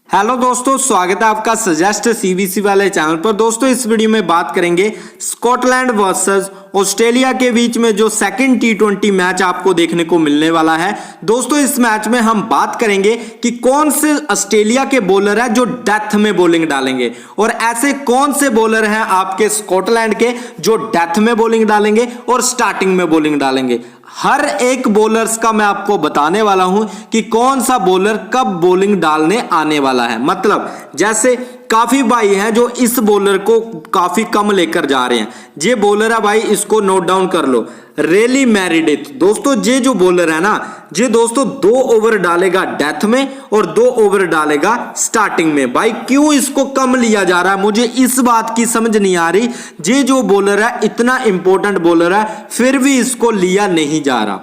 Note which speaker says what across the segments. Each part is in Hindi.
Speaker 1: हेलो दोस्तों, स्वागत है आपका सजेस्ट सीबीसी वाले चैनल पर। दोस्तों इस वीडियो में बात करेंगे स्कॉटलैंड वर्सेस ऑस्ट्रेलिया के बीच में जो सेकंड टी20 मैच आपको देखने को मिलने वाला है। दोस्तों इस मैच में हम बात करेंगे कि कौन से ऑस्ट्रेलिया के बॉलर हैं जो डेथ में बॉलिंग डालेंगे और ऐसे कौन से बॉलर हैं आपके स्कॉटलैंड के जो डेथ में बॉलिंग डालेंगे और स्टार्टिंग में बॉलिंग डालेंगे। हर एक बॉलर्स का मैं आपको बताने वाला हूं कि कौन सा बॉलर कब बॉलिंग डालने आने वाला है। मतलब जैसे काफी भाई हैं जो इस बॉलर को काफी कम लेकर जा रहे हैं। ये बॉलर है भाई, इसको नोट डाउन कर लो, रेली मैरिडिथ। दोस्तों ये जो बॉलर है ना, ये दोस्तों 2 ओवर डालेगा डेथ में और 2 ओवर डालेगा स्टार्टिंग में। भाई क्यों इसको कम लिया जा रहा है, मुझे इस बात की समझ नहीं आ रही। ये जो बॉलर है इतना इंपॉर्टेंट बॉलर है, फिर भी इसको लिया नहीं जा रहा।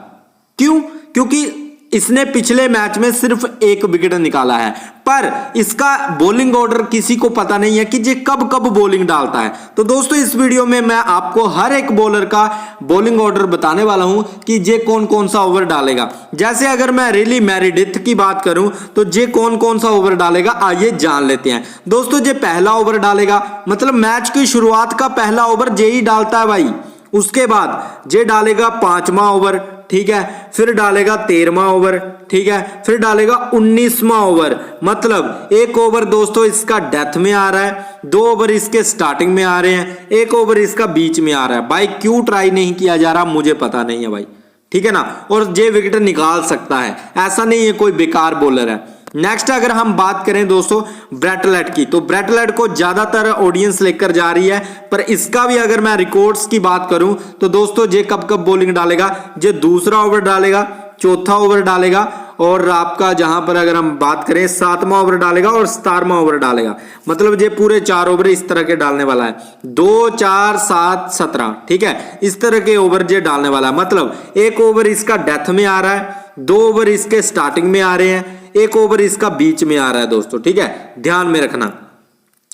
Speaker 1: क्यों? क्योंकि इसने पिछले मैच में सिर्फ 1 विकेट निकाला है, पर इसका बॉलिंग ऑर्डर किसी को पता नहीं है कि ये कब कब बॉलिंग डालता है। तो दोस्तों इस वीडियो में मैं आपको हर एक बॉलर का बॉलिंग ऑर्डर बताने वाला हूं कि ये कौन कौन सा ओवर डालेगा। जैसे अगर मैं रेली मैरिडिथ की बात करूं तो ये कौन कौन सा ओवर डालेगा, आइए जान लेते हैं। दोस्तों ये पहला ओवर डालेगा, मतलब मैच की शुरुआत का पहला ओवर ये ही डालता है भाई। उसके बाद ये डालेगा 5वां ओवर, ठीक है, फिर डालेगा 13वां ओवर, ठीक है, फिर डालेगा 19वां ओवर। मतलब 1 ओवर दोस्तों इसका डेथ में आ रहा है, 2 ओवर इसके स्टार्टिंग में आ रहे हैं, 1 ओवर इसका बीच में आ रहा है। भाई क्यों ट्राई नहीं किया जा रहा मुझे पता नहीं है भाई, ठीक है ना। और ये विकेट निकाल सकता है, ऐसा नहीं है कोई बेकार बॉलर है। नेक्स्ट अगर हम बात करें दोस्तों ब्रैटलेट की, तो ब्रैटलेट को ज्यादातर ऑडियंस लेकर जा रही है, पर इसका भी अगर मैं रिकॉर्ड्स की बात करूं तो दोस्तों ये कब कब बॉलिंग डालेगा, ये 2रा ओवर डालेगा, 4था ओवर डालेगा और आपका जहां पर अगर हम बात करें 7वां ओवर डालेगा और 17वां ओवर डालेगा। मतलब ये पूरे 4 ओवर इस तरह के डालने वाला है, 2, 4, 7, 17, ठीक है, इस तरह के ओवर ये डालने वाला है। मतलब 1 ओवर इसका डेथ में आ रहा है, 2 ओवर इसके स्टार्टिंग में आ रहे हैं, 1 ओवर इसका बीच में आ रहा है दोस्तों, ठीक है, ध्यान में रखना।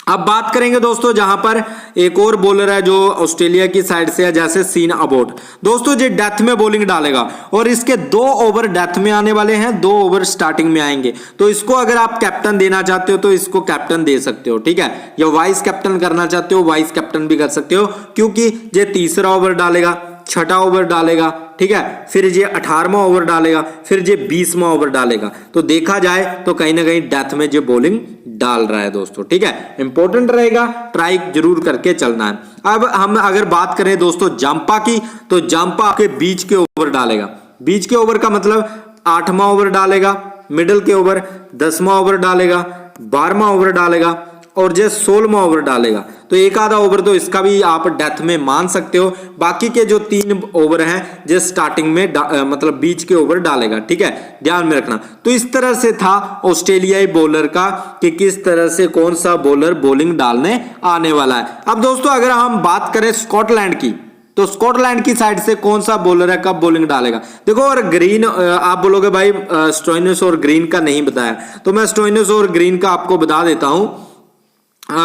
Speaker 1: अब बात करेंगे दोस्तों जहां पर एक और बॉलर है जो ऑस्ट्रेलिया की साइड से है, जैसे सीन अबॉट। दोस्तों ये डेथ में बॉलिंग डालेगा और इसके 2 ओवर डेथ में आने वाले हैं, 2 ओवर स्टार्टिंग में आएंगे। तो इसको अगर आप कैप्टन देना चाहते हो तो इसको कैप्टन दे सकते हो, ठीक है, या वाइस कैप्टन करना चाहते हो वाइस कैप्टन भी कर सकते हो, क्योंकि ये 3रा ओवर डालेगा, 6ठा ओवर डालेगा, ठीक है, फिर ये 18वां ओवर डालेगा, फिर ये 20वां ओवर डालेगा। तो देखा जाए तो कहीं ना कहीं डेथ में ये बॉलिंग डाल रहा है दोस्तों, ठीक है, इंपॉर्टेंट रहेगा, ट्राई जरूर करके चलना है। अब हम अगर बात करें दोस्तों जांपा की, तो जांपा आपके बीच के ओवर डालेगा। बीच के ओवर का मतलब 8वां ओवर डालेगा, मिडिल के ओवर 10वां ओवर डालेगा, 12वां ओवर डालेगा और जो 16वां ओवर डालेगा। तो एक आधा ओवर तो इसका भी आप डेथ में मान सकते हो। बाकी के जो 3 ओवर हैं जो स्टार्टिंग में मतलब बीच के ओवर डालेगा, ठीक है, ध्यान में रखना। तो इस तरह से था ऑस्ट्रेलियाई बॉलर का कि किस तरह से कौन सा बॉलर बॉलिंग डालने आने वाला है। अब दोस्तों अगर हम बात करें स्कॉटलैंड की, तो स्कॉटलैंड की साइड से कौन सा बॉलर है कब बॉलिंग डालेगा। देखो, और ग्रीन आप बोलोगे भाई स्टोइनिस और ग्रीन का नहीं बताया, तो मैं स्टोइनिस और ग्रीन का आपको बता देता हूं।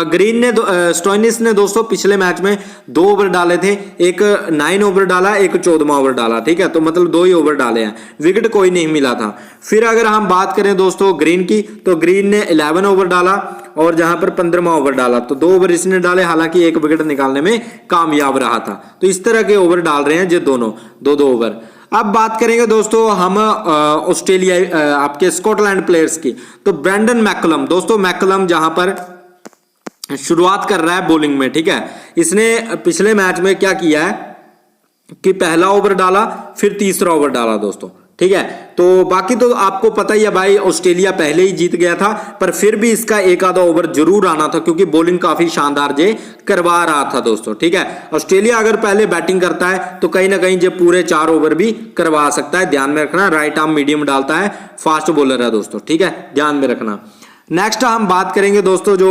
Speaker 1: ग्रीन ने स्टोइनिस ने दोस्तों पिछले मैच में 2 ओवर डाले थे, एक 9 ओवर डाला, एक 14वां ओवर डाला, ठीक है, तो मतलब 2 ही ओवर डाले हैं, विकेट कोई नहीं मिला था। फिर अगर हम बात करें दोस्तों ग्रीन की, तो ग्रीन ने 11 ओवर डाला और जहां पर 15वां ओवर डाला, तो 2 ओवर इसने डाले, हालांकि 1 विकेट निकालने में कामयाब रहा था। तो इस तरह के ओवर डाल रहे हैं ये दोनों 2-2 ओवर। अब बात करेंगे दोस्तों हम ऑस्ट्रेलिया आपके स्कॉटलैंड प्लेयर्स की, तो ब्रेंडन मैकलम। दोस्तों मैकलम जहां पर शुरुआत कर रहा है बॉलिंग में, ठीक है, इसने पिछले मैच में क्या किया है कि पहला ओवर डाला, फिर 3रा ओवर डाला दोस्तों, ठीक है। तो बाकी तो आपको पता ही है भाई, ऑस्ट्रेलिया पहले ही जीत गया था, पर फिर भी इसका एक आधा ओवर जरूर आना था क्योंकि बॉलिंग काफी शानदार जे करवा रहा था दोस्तों, ठीक है। ऑस्ट्रेलिया अगर पहले बैटिंग करता है तो कहीं ना कहीं जो पूरे 4 ओवर भी करवा सकता है, ध्यान में रखना। राइट आर्म मीडियम डालता है, फास्ट बॉलर है दोस्तों, ठीक है, ध्यान में रखना। नेक्स्ट हम बात करेंगे दोस्तों जो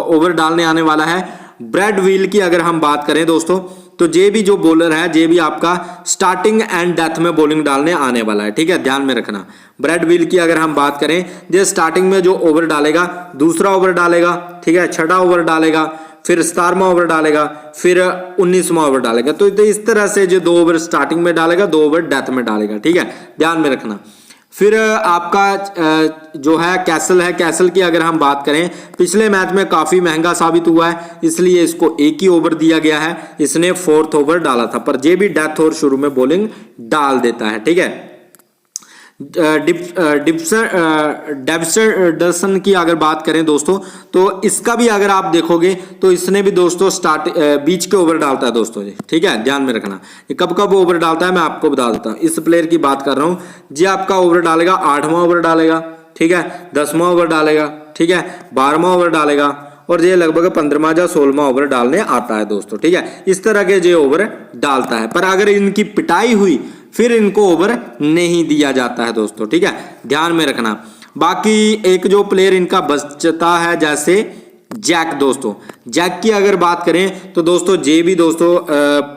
Speaker 1: ओवर डालने आने वाला है ब्रैड विल की। अगर हम बात करें दोस्तों तो ये भी जो बॉलर है ये भी आपका स्टार्टिंग एंड डेथ में बॉलिंग डालने आने वाला है, ठीक है, ध्यान में रखना। ब्रैड विल की अगर हम बात करें, ये स्टार्टिंग में जो ओवर डालेगा 2रा ओवर डालेगा, ठीक है, 6ठा ओवर डालेगा, फिर 17वां ओवर डालेगा, फिर 19वां ओवर डालेगा। तो इस तरह से जो 2 ओवर स्टार्टिंग में डालेगा, 2 ओवर डेथ में डालेगा, ठीक है, ध्यान में रखना। फिर आपका जो है कैसल की अगर हम बात करें, पिछले मैच में काफी महंगा साबित हुआ है, इसलिए इसको एक ही ओवर दिया गया है। इसने 4th ओवर डाला था, पर ये भी डेथ ओवर शुरू में बॉलिंग डाल देता है। ठीक है, डेविडसन की अगर बात करें दोस्तों, तो इसका भी अगर आप देखोगे तो इसने भी दोस्तों बीच के ओवर डालता है दोस्तों जी। ठीक है, ध्यान में रखना ये कब कब ओवर डालता है मैं आपको बता देता हूँ। इस प्लेयर की बात कर रहा हूँ जी, आपका ओवर डालेगा 8वां ओवर डालेगा, ठीक है, 10वां ओवर डालेगा, ठीक है, 12वां ओवर डालेगा, और ये लगभग 15वां या 16वां ओवर डालने आता है दोस्तों। ठीक है, इस तरह के ये ओवर डालता है, पर अगर इनकी पिटाई हुई फिर इनको ओवर नहीं दिया जाता है दोस्तों। ठीक है, ध्यान में रखना। बाकी एक जो प्लेयर इनका बचता है जैसे जैक दोस्तों, जैक की अगर बात करें तो दोस्तों जे भी दोस्तों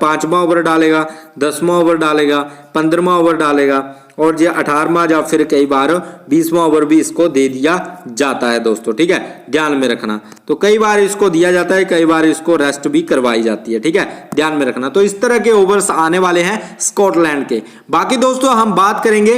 Speaker 1: 5वां ओवर डालेगा, 10वां ओवर डालेगा, 15वां ओवर डालेगा, और ये 18वां या फिर कई बार 20वां ओवर भी इसको दे दिया जाता है दोस्तों। ठीक है, ध्यान में रखना। तो कई बार इसको दिया जाता है, कई बार इसको रेस्ट भी करवाई जाती है। ठीक है, ध्यान में रखना। तो इस तरह के ओवर्स आने वाले हैं स्कॉटलैंड के। बाकी दोस्तों हम बात करेंगे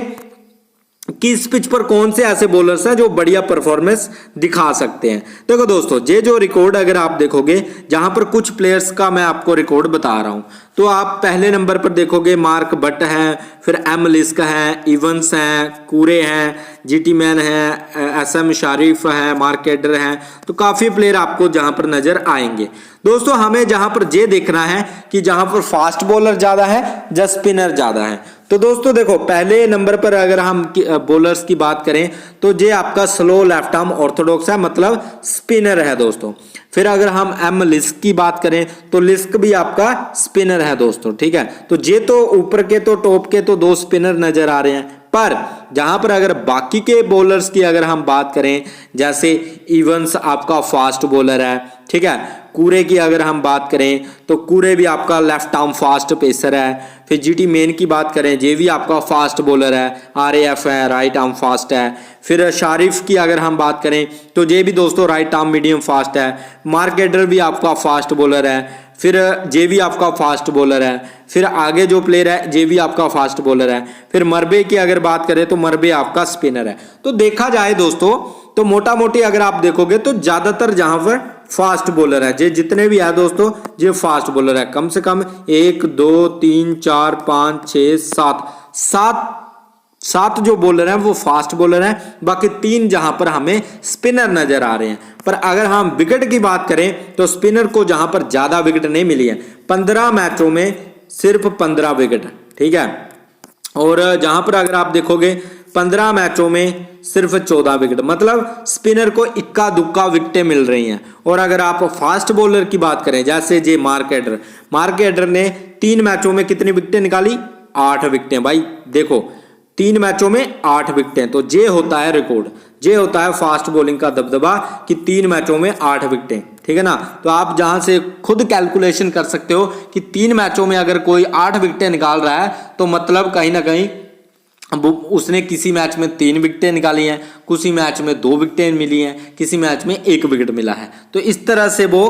Speaker 1: कि इस पिच पर कौन से ऐसे बॉलर्स हैं जो बढ़िया परफॉर्मेंस दिखा सकते हैं। देखो दोस्तों, ये जो रिकॉर्ड अगर आप देखोगे, जहां पर कुछ प्लेयर्स का मैं आपको रिकॉर्ड बता रहा हूं, तो आप पहले नंबर पर देखोगे मार्क बट हैं, फिर एम लिस्क हैं, इवंस हैं, कूरे हैं, जीटी मैन हैं, एसएम शारिफ हैं, मार्क एडर हैं। तो काफी प्लेयर आपको जहां पर नजर आएंगे दोस्तों। हमें जहां पर ये देखना है कि जहां पर फास्ट बॉलर ज्यादा है या स्पिनर ज्यादा है। तो दोस्तों देखो, पहले नंबर पर अगर हम बॉलर्स की बात करें तो ये आपका स्लो लेफ्ट आर्म ऑर्थोडॉक्स है, मतलब स्पिनर है दोस्तों। फिर अगर हम एम लिस्क की बात करें तो लिस्क भी आपका स्पिनर है दोस्तों। ठीक है, तो ये तो ऊपर के तो टॉप के तो 2 स्पिनर नजर आ रहे हैं, पर जहां पर अगर बाकी के बॉलर्स की अगर हम बात करें, जैसे इवंस आपका फास्ट बॉलर है, ठीक है, कूरे की अगर हम बात करें तो कूरे भी आपका लेफ्ट आर्म फास्ट पेसर है। फिर जीटी मेन की बात करें, जे भी आपका फास्ट बॉलर है, आरएएफ है, राइट आर्म फास्ट है। फिर शारिफ की अगर हम बात करें तो जे भी दोस्तों राइट आर्म मीडियम फास्ट है। मार्क एडर भी आपका फास्ट बॉलर है, फिर जे भी आपका फास्ट बॉलर है। फिर आगे जो प्लेयर है जे भी आपका फास्ट बॉलर है। फिर मरबे की अगर बात करें तो मरबे आपका स्पिनर है। तो देखा जाए दोस्तों तो मोटा मोटी अगर आप देखोगे तो ज्यादातर जहां पर फास्ट बॉलर है, जे जितने भी है दोस्तों ये फास्ट बॉलर है। कम से कम 1 2 3 4 5 6 7 जो बॉलर हैं वो फास्ट बॉलर हैं, बाकी 3 जहां पर हमें स्पिनर नजर आ रहे हैं। पर अगर हम विकेट की बात करें तो स्पिनर को जहां पर ज्यादा विकेट नहीं मिली है, 15 मैचों में सिर्फ 15 विकेट। ठीक है, और जहां पर अगर आप देखोगे 15 मैचों में सिर्फ 14 विकेट, मतलब स्पिनर को इक्का दुक्का विकेटें मिल रही हैं। और अगर आप फास्ट बॉलर की बात करें, जैसे जे मार्क एडर ने 3 मैचों में कितनी विकेटें निकाली? 8 विकेटें। भाई देखो 3 मैचों में 8 विकेटें, तो ये होता है रिकॉर्ड, ये होता है फास्ट बॉलिंग का दबदबा कि 3 मैचों में 8 विकेटें। ठीक है ना, तो आप जहां से खुद कैलकुलेशन कर सकते हो कि 3 मैचों में अगर कोई 8 विकेटें निकाल रहा है तो मतलब कहीं ना कहीं उसने किसी मैच में 3 विकेटें निकाली हैं, किसी मैच में 2 विकेटें मिली हैं, किसी मैच में 1 विकेट मिला है। तो इस तरह से वो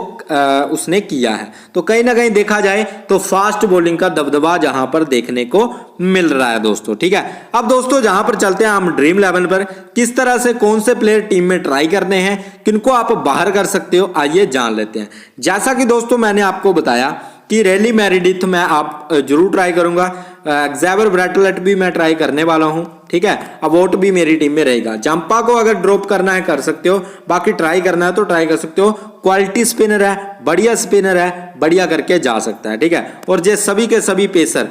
Speaker 1: उसने किया है। तो कहीं ना कहीं देखा जाए तो फास्ट बॉलिंग का दबदबा जहां पर देखने को मिल रहा है दोस्तों। ठीक है, अब दोस्तों जहां पर चलते हैं हम ड्रीम 11 पर, किस तरह से कौन से प्लेयर टीम में ट्राई करने हैं, किनको आप बाहर कर सकते हो, आइए जान लेते हैं। जैसा कि दोस्तों मैंने आपको बताया कि रैली मेरिडिथ मैं आप जरूर ट्राई करूंगा, एक्जेवर ब्रैटलेट भी मैं ट्राई करने वाला हूं। ठीक है, अबॉट भी मेरी टीम में रहेगा। जंपा को अगर ड्रॉप करना है कर सकते हो, बाकी ट्राई करना है तो ट्राई कर सकते हो। क्वालिटी स्पिनर है, बढ़िया स्पिनर है, बढ़िया करके जा सकता है। ठीक है, और ये सभी के सभी पेसर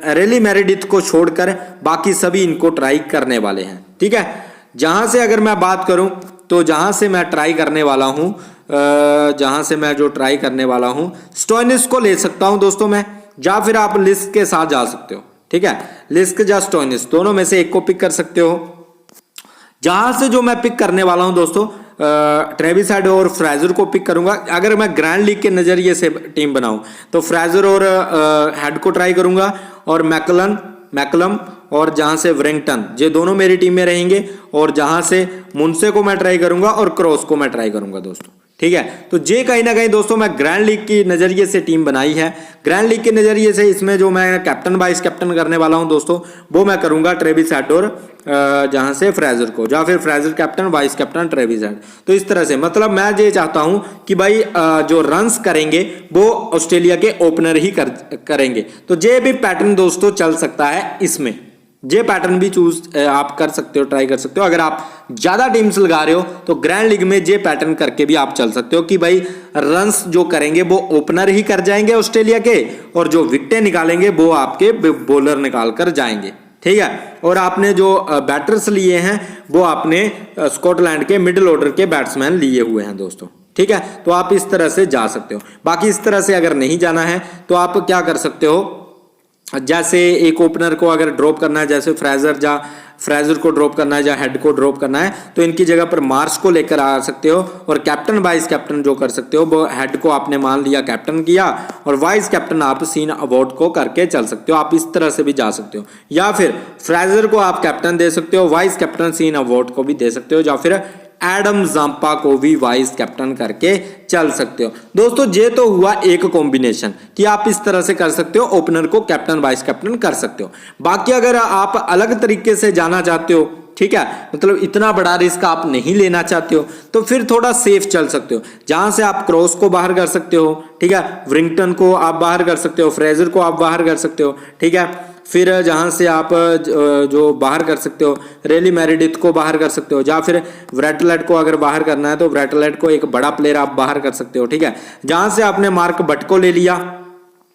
Speaker 1: रैली मेरिडिथ को छोड़कर बाकी सभी इनको ट्राई करने वाले हैं। ठीक है, जहां से अगर मैं बात करूं तो जहां से मैं ट्राई करने वाला हूं, स्टोइनिस को ले सकता हूं दोस्तों मैं, या फिर आप लिस्क के साथ जा सकते हो। ठीक है, लिस्क या स्टोइनिस दोनों में से एक को पिक कर सकते हो। जहां से जो मैं पिक करने वाला हूं दोस्तों, ट्रेविस हेड और फ्रेजर को पिक करूंगा। अगर मैं ग्रैंड लीग के नजरिए से टीम बनाऊं तो फ्रेजर और हेड को ट्राई करूंगा, और मैकलम और जहां से वरिंगटन, ये दोनों मेरी टीम में रहेंगे। और जहां से मुनसे को मैं ट्राई करूंगा और क्रॉस को मैं ट्राई करूंगा दोस्तों। ठीक है। तो ये कहीं ना कहीं दोस्तों मैं ग्रैंड लीग की नज़रिए से टीम बनाई है। ग्रैंड लीग के नज़रिए से इसमें जो मैं कैप्टन वाइस कैप्टन करने वाला हूं दोस्तों, वो मैं करूंगा ट्रेविस हेड और जहां से फ्रेजर को, या फिर Fraser captain vice captain Travis head. तो इस तरह से मतलब मैं ये चाहता हूं कि भाई जो रन्स करेंगे वो ऑस्ट्रेलिया के ओपनर ही करेंगे। तो ये भी पैटर्न दोस्तों चल सकता है इसमें, ये पैटर्न भी चूज आप कर सकते हो, ट्राई कर सकते हो। अगर आप ज्यादा टीम्स लगा रहे हो तो ग्रैंड लीग में ये पैटर्न करके भी आप चल सकते हो कि भाई रन्स जो करेंगे वो ओपनर ही कर जाएंगे ऑस्ट्रेलिया के, और जो विकेटें निकालेंगे वो आपके बॉलर निकाल कर जाएंगे, ठीक है। और आपने जो बैटर्स लिए हैं वो आपने स्कॉटलैंड के मिडिल ऑर्डर के बैट्समैन लिए हुए हैं दोस्तों, ठीक है। तो आप इस तरह से जा सकते हो। बाकी इस तरह से अगर नहीं जाना है तो आप क्या कर सकते हो, जैसे एक ओपनर को अगर ड्रॉप करना है, जैसे फ्रेजर को ड्रॉप करना है या हेड को ड्रॉप करना है, तो इनकी जगह पर मार्श को लेकर आ सकते हो। और कैप्टन वाइस कैप्टन जो कर सकते हो वो हेड को आपने मान लिया कैप्टन किया, और वाइस कैप्टन आप सीन अवॉर्ड को करके चल सकते हो। आप इस तरह से भी जा सकते हो, या फिर फ्रेजर को आप कैप्टन दे सकते हो, वाइस कैप्टन सीन अवॉर्ड को भी दे सकते हो, या फिर एडम जांपा को भी वाइस कैप्टन करके चल सकते हो। दोस्तों ये तो हुआ एक कॉम्बिनेशन कि आप इस तरह से कर सकते हो, ओपनर को कैप्टन वाइस कैप्टन कर सकते हो। बाकी अगर आप अलग तरीके से जाना चाहते हो, ठीक है, मतलब इतना बड़ा रिस्क आप नहीं लेना चाहते हो, तो फिर थोड़ा सेफ चल सकते हो। जहां से आप क्रॉस को बाहर कर सकते हो, ठीक है, विंगटन को आप बाहर कर सकते हो, फ्रेजर को आप बाहर कर सकते हो, ठीक है। फिर जहां से आप जो बाहर कर सकते हो, रेली मैरिडिथ को बाहर कर सकते हो, या फिर व्रेटलेट को अगर बाहर करना है तो व्रेटलेट को एक बड़ा प्लेयर आप बाहर कर सकते हो, ठीक है। जहां से आपने मार्क बट को ले लिया,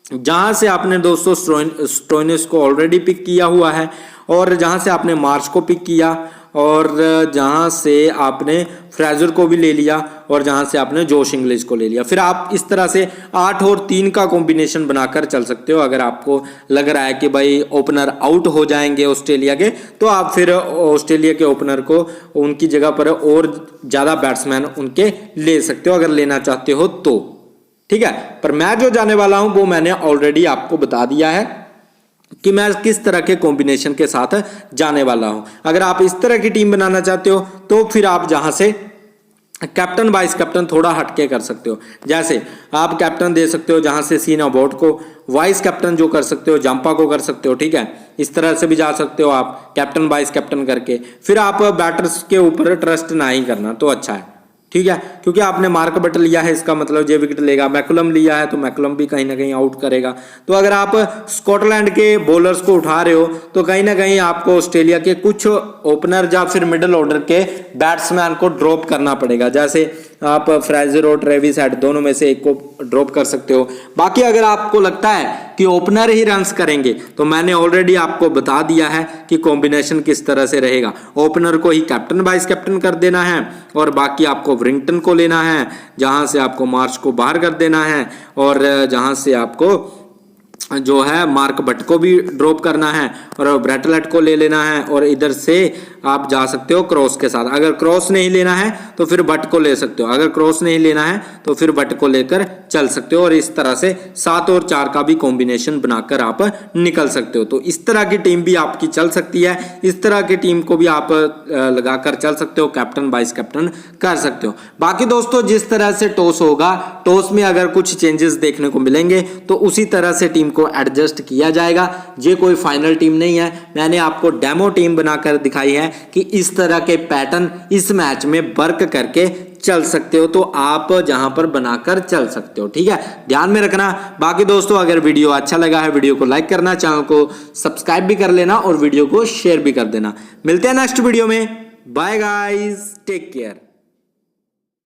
Speaker 1: जहां से आपने दोस्तों स्टोइनिस को ऑलरेडी पिक किया हुआ है, और जहां से आपने मार्श को पिक किया, और जहां से आपने फ्रेजर को भी ले लिया, और जहां से आपने जोश इंग्लिश को ले लिया, फिर आप इस तरह से 8 और 3 का कॉम्बिनेशन बनाकर चल सकते हो। अगर आपको लग रहा है कि भाई ओपनर आउट हो जाएंगे ऑस्ट्रेलिया के, तो आप फिर ऑस्ट्रेलिया के ओपनर को उनकी जगह पर और ज्यादा बैट्समैन उनके ले सकते हो, अगर लेना चाहते हो तो, ठीक है। पर मैं जो जाने वाला हूं वो मैंने ऑलरेडी आपको बता दिया है कि मैं किस तरह के कॉम्बिनेशन के साथ जाने वाला हूं। अगर आप इस तरह की टीम बनाना चाहते हो तो फिर आप जहां से कैप्टन वाइस कैप्टन थोड़ा हटके कर सकते हो। जैसे आप कैप्टन दे सकते हो जहां से सीन अबॉट को, वाइस कैप्टन जो कर सकते हो जांपा को कर सकते हो, ठीक है। इस तरह से भी जा सकते हो आप कैप्टन वाइस कैप्टन करके। फिर आप बैटर्स के ऊपर ट्रस्ट ना ही करना तो अच्छा है, ठीक है, क्योंकि आपने मार्क बट लिया है, इसका मतलब ये विकेट लेगा। मैकुलम लिया है तो मैकुलम भी कहीं ना कहीं आउट करेगा। तो अगर आप स्कॉटलैंड के बॉलर्स को उठा रहे हो तो कहीं ना कहीं आपको ऑस्ट्रेलिया के कुछ ओपनर या फिर मिडिल ऑर्डर के बैट्समैन को ड्रॉप करना पड़ेगा। जैसे आप फ्रेजर और ट्रेविस हेड दोनों में से एक को ड्रॉप कर सकते हो। बाकी अगर आपको लगता है कि ओपनर ही रन्स करेंगे तो मैंने ऑलरेडी आपको बता दिया है कि कॉम्बिनेशन किस तरह से रहेगा। ओपनर को ही कैप्टन वाइस कैप्टन कर देना है, और बाकी आपको विंगटन को लेना है, जहां से आपको मार्श को बाहर कर देना है, और जहां से आपको जो है मार्क बट को भी ड्रॉप करना है, और ब्रेटलेट को ले लेना है, और इधर से आप जा सकते हो क्रॉस के साथ। अगर क्रॉस नहीं लेना है तो फिर बट को ले सकते हो, अगर क्रॉस नहीं लेना है तो फिर बट को लेकर चल सकते हो, और इस तरह से 7 और 4 का भी कॉम्बिनेशन बनाकर आप निकल सकते हो। तो इस तरह की टीम भी आपकी चल सकती है, इस तरह की टीम को भी आप लगाकर चल सकते हो, कैप्टन वाइस कैप्टन कर सकते हो। बाकी दोस्तों जिस तरह से टॉस होगा, टॉस में अगर कुछ चेंजेस देखने को मिलेंगे तो उसी तरह से टीम को एडजस्ट किया जाएगा। ये कोई फाइनल टीम नहीं है, मैंने आपको डेमो टीम बनाकर दिखाई है कि इस तरह के पैटर्न इस मैच में वर्क करके चल सकते हो, तो आप जहां पर बनाकर चल सकते हो, ठीक है, ध्यान में रखना। बाकी दोस्तों अगर वीडियो अच्छा लगा है, वीडियो को लाइक करना, चैनल को सब्सक्राइब भी कर लेना, और वीडियो को शेयर भी कर देना। मिलते हैं नेक्स्ट वीडियो में, बाय गाइस, टेक केयर।